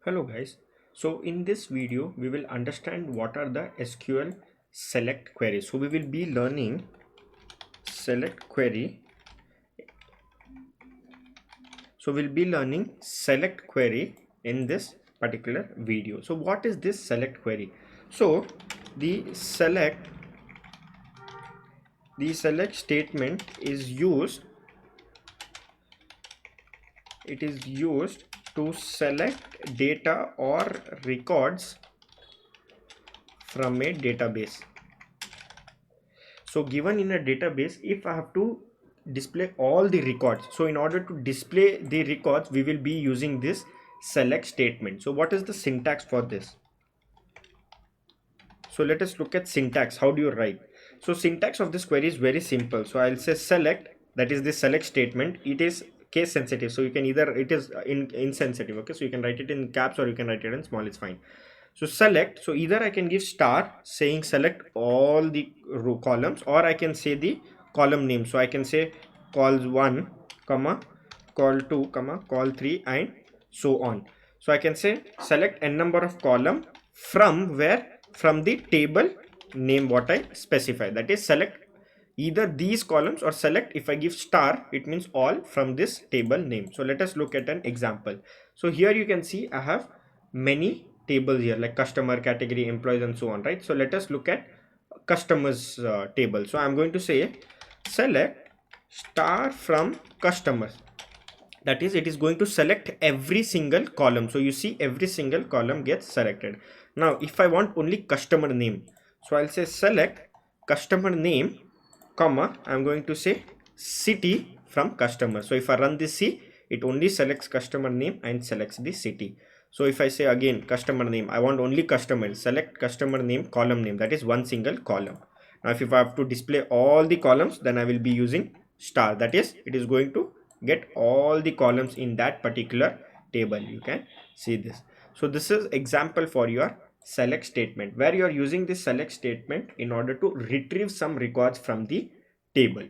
Hello guys. So in this video we will understand what are the SQL select queries. So we will be learning select query. So we'll be learning select query in this particular video. So what is this select query? So the select the select statement is used to select data or records from a database. So given in a database, if I have to display all the records, so in order to display the records we will be using this select statement. So what is the syntax for this? So let us look at syntax. How do you write? So syntax of this query is very simple. So I'll say select, that is the select statement. It is case sensitive, so you can either, it is insensitive, okay, so you can write it in caps or you can write it in small, it's fine. So select, so either I can give star saying select all the row columns, or I can say the column name. So I can say calls 1 comma call 2 comma call 3 and so on. So I can say select n number of column from where, from the table name what I specify, that is select either these columns, or select, if I give star it means all from this table name. So let us look at an example. So here you can see I have many tables here like customer, category, employees and so on, right? So let us look at customers table. So I'm going to say select star from customers, that is it is going to select every single column. So you see every single column gets selected. Now if I want only customer name, so I'll say select customer name comma I'm going to say city from customer. So if I run this, see, it only selects customer name and selects the city. So if I say again customer name, I want only customer, select customer name column name, that is one single column. Now if I have to display all the columns, then I will be using star, that is it is going to get all the columns in that particular table. You can see this. So this is example for your select statement, where you are using this select statement in order to retrieve some records from the table.